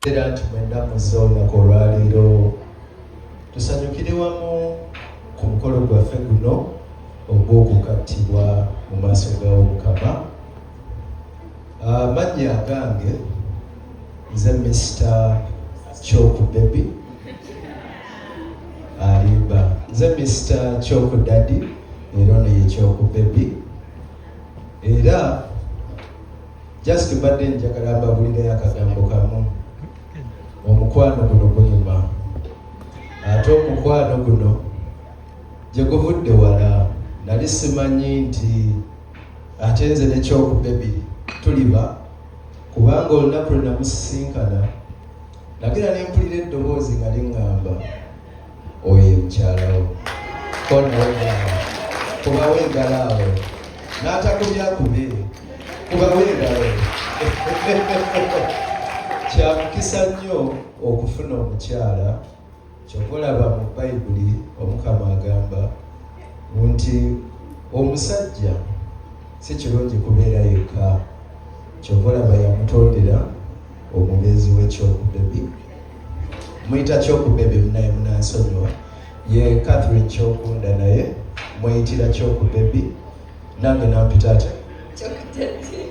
era nti mwenna muzze olunaku olwaleero tusanyukire wamu ku mukolo gwaffe guno ogw'okukattibwa mu maaso gawo Mukama. Amannya agange nze Mr. Choku Baby alimba, nze Mr. Choku Daddy era ono ye Choku Baby. Era just mbadde njagala mbabulireyo akagambo kamu. Omukwano guno gunyuma, ate omukwano guno gye guvudde wala. Nali simanyi nti ate nze ne Choku Baby tuliba, kubanga olunaku lwe namusisinkana nagira ne mpulira eddoboozi nga liŋŋamba oyo mukyalawo kubawo engalawo n'atakubyakubi kubawo engalo. Kyamukisa nnyo okufuna omukyala. Kyova olaba mu Bayibuli Omukama agamba nti omusajja si kirungi kubeera yekka. Kyova olaba yamutondera omubeezi we Choku Baby. Muyita Choku Baby munaye munansonyiwa, ye Catherine Kyokunda naye mweyitira Choku Baby, nange nampita ate Choku Daddy.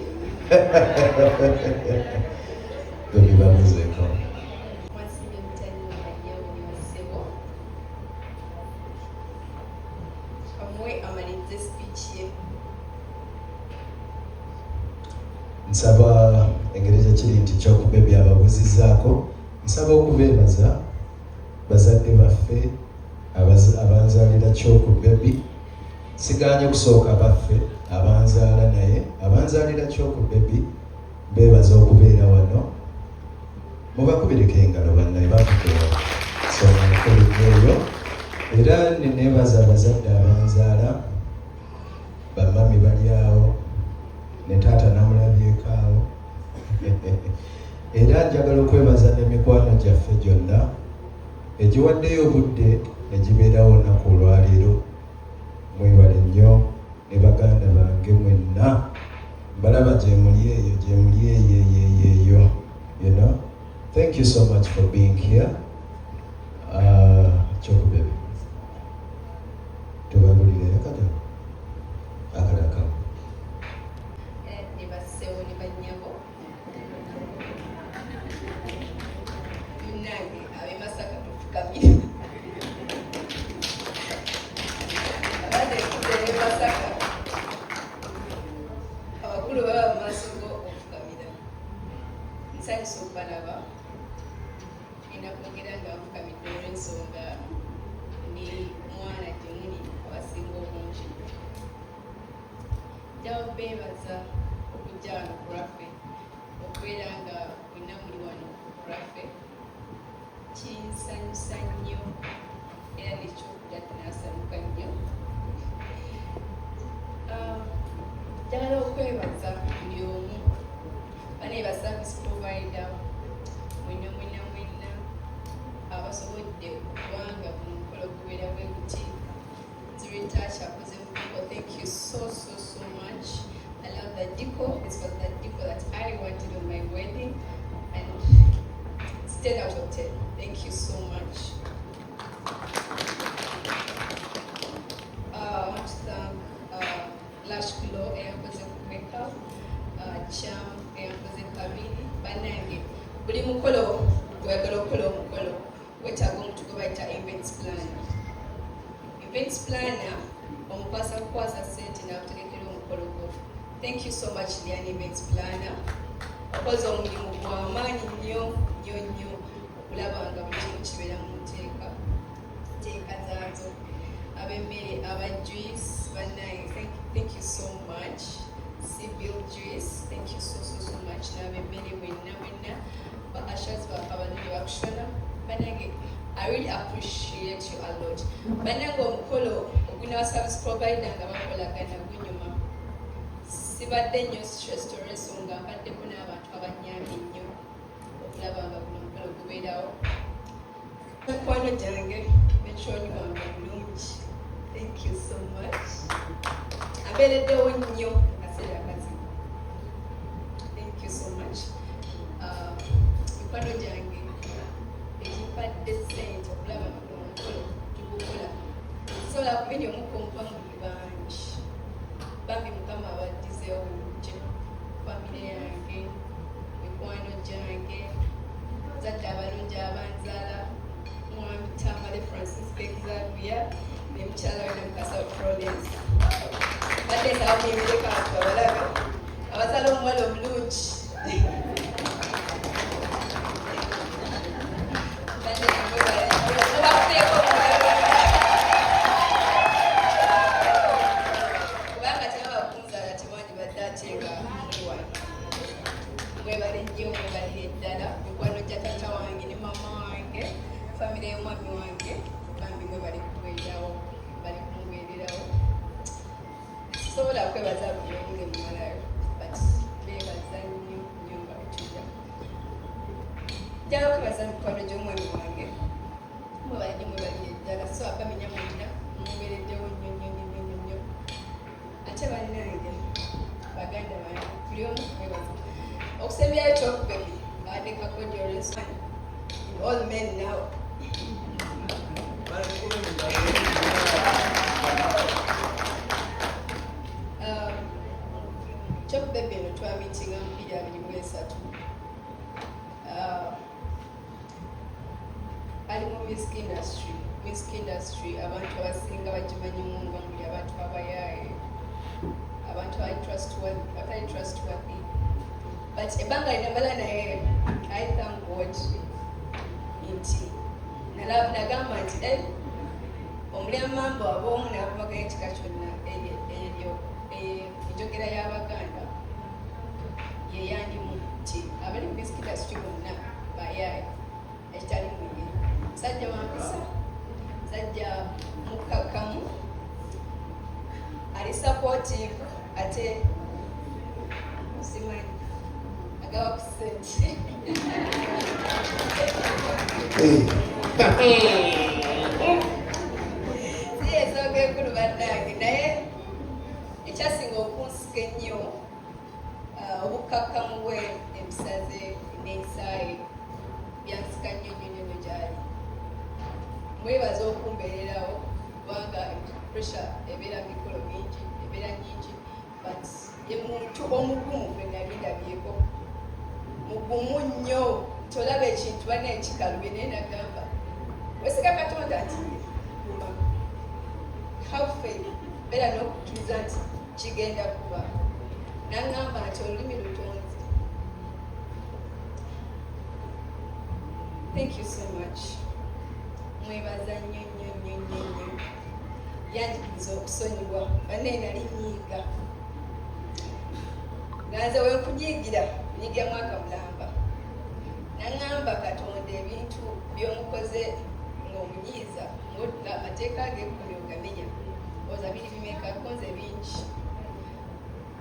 Baby bamuzeeko. Nsaba Engereza kiri nti Choku Baby ababuzizzaako. Nsaba okubeebaza bazadde baffe abanzaalira Choku Baby. Sigaanye kusooka baffe abanzaala naye abanzaalira Choku Baby beebaza okubeera wano. Mubakubireko engalo bannaye bakukeera soma eyo. Era neneebaza abazadde abanzaala, bamami bali awo ne taata namulabyeko awo. Era njagala okwebaza n'emikwano gyaffe gyonna egiwaddeyo obudde ne gibeerawo olunaku olwaleero. Mwebale nnyo ne baganda bange mwenna, mbalaba gye muli eyo. You know, thank you so much for being here. Choku Baby, tubabulire kata akalaka. Bebaza okujja wano ku lwaffe, okubeera nga mwenna muli wano ku lwaffe kinsanyusa nnyo era nekyokulya tinasanyuka nnyo. Njagala okwebaza buli omu, bane ba service provider mwenna abasobodde okubanga buno mukolo gubeera bwe guti. Nziritacha akoze mu people, thank you so much. I love that decor. This was that decor that I wanted on my wedding, and it's 10 out of 10. Thank you so much. I want to thank Lash Glow eyakoze ku makeup, Cham eyakoze kabiri. Banange buli mukolo gwagala okukola omukolo wetaaga omuntu gwe bayita events planner. Events planner omukwasa sente n'akutegekera omukolo gwo. Thank you so much Lian Events Planner. Okoze omulimu gw'amaanyi nnyo okulaba nga buli kimu kibeera mu nteeka zaazo. Ab'emmere, aba juice bannaye, thank you so much. Sibyl Juice, thank you so much. N'ab'emmere mwenna ba ashas abanene bakushona banange, I really appreciate you a lot. Banange omukolo oguna service provider nga bakolagana gunyuma. Sibadde nnyo stress ensonga mbaddeko n'abantu abanyambye nnyo okulaba nga buno omukolo gubeerawo. Mikwano gyange bekyonywanga bulungi, thank you so much. Abeereddewo nnyo akaseera akazibu, thank you so much. Mikwano gyange obulungi famire yange mikwano gyange zadde abalungi abanzaala mwami Tamale Francisca Xavier ne mukyala we Mukasa Florence badde nabamwebireka abalabe abazaala omuwala omulungi sobola kwebaza buli omu ngemumalayo but beebaza nnyo nnyo nga betuja njala okwebaza mikwano gy'omwami wange mwebali nnyo mwebali eddala so abamenya mwena mubeereddewo nnyo nnyo nnyo nnyo nnyo ate bannange baganda bange buli omu kwebaza okusembyayo kyokubiri abadde kakodyo olwensani all men now kyokubebe eno twamitinga mu 2023 ali mu music industry abantu abasinga bagimanyimu nga muli abantu abayaaye abantu abatali trustworthy but ebbanga linamala naye I thank God nti nagamba nti omulyamambo ab'omu n'abavuga ekika kyonna eryo enjogera y'Abaganda yeyandimu nti abali mu music industry bonna bayaaye ekitali muye musajja wampisa musajja mukkakkamu ali supportive ate simanyi agawa ku ssente ensonga enkulu bannange naye ekyasinga okunsika ennyo obukkakkamu bwe ebisaze n'ensaayi byansika nnyo nnyo nnyo gyali mwebaza okumbeererawo kubanga pressure ebeera mikolo mingi ebeera nyingi but ye muntu omugumu gwe nali ndabyeko mugumu nnyo tolaba ekintu bana ekikalubye naye nagamba wesiga Katonda nti have faith beera n'okukkiriza nti kigenda kuba naŋŋamba nti olulimi lutonzi. Thank you so much. Mwebaza nnyo nnyo nnyo nnyo nnyo yanjigiriza okusonyiwa banne nali nyiiga ganze wenkunyiigira nyiiga mwaka mulamba naŋŋamba Katonda ebintu by'omukoze ng'omunyiiza amateeka g'ekkumi ogamenya oza biri bimeka konze bingi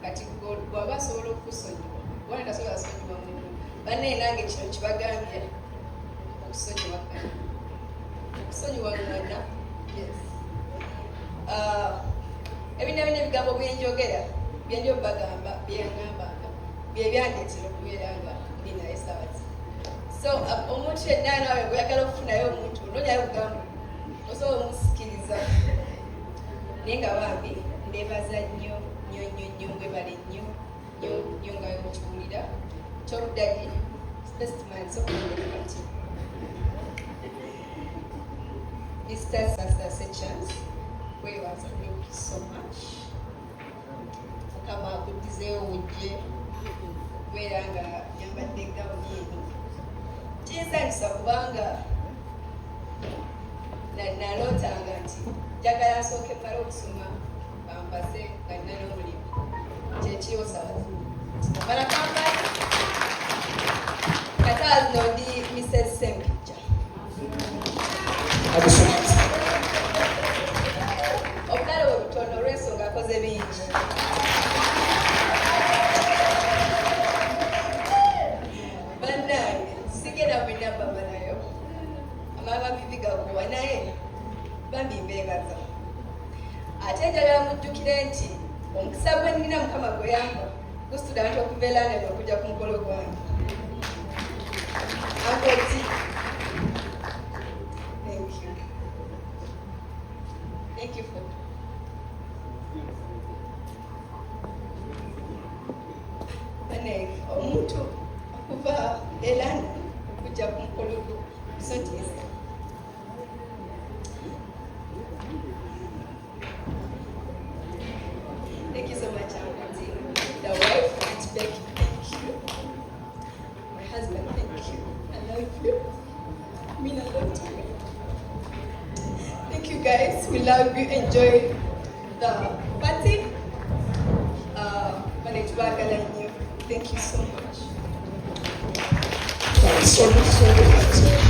kati bw'aba asobola okusonyiwa kubanga tasobola kusonyiwa muntu banne nange kino kibagambye okusonyiwa kano okusonyiwa ngana yes ebina ebigambo byenjogera byenjo bagamba byeŋŋambanga byebyandeetera okubeera nga ndi naye sabazi so omuntu yenna naawe bweyagala okufunayo omuntu nonyayo bugambo osobola omusikiriza naye nga bambi ndeebaza nnyo nnyo nnyo nnyo mwebale nnyo nnyo nnyo nga mukiwulira kyobudagi specimens okuti Mr. Sasa chance weebaza thank you so much mukama akuddizeewo wujje kubeera nga yambadde gawuni eno kinsanyusa kubanga nalootanga nti njagala asooke mmala okusoma bampase nga nina n'omulimu kyekiyosawo amala kampani katazino ndi Mrs. Sempijja obutale bwe butono olw'ensonga akoze bingi bannange sigenda binamba balayo amaba bibi gakuba naye bambi mbeebaza ate njagala mujjukire nti omukisa gwe nnina mukama gwe yamba gusitula nti okubeera nene okujja ku mukolo gwange akoti thank you for bane omuntu okuva London okujja ku mukolo gwo kusontiisa. Thank you so much, Auntie. The wife, Aunt Becky, thank you. My husband, thank you. I love you. I mean a lot to me. Thank you guys. We love you. Enjoy the party. Thank you so much. Thanks so much.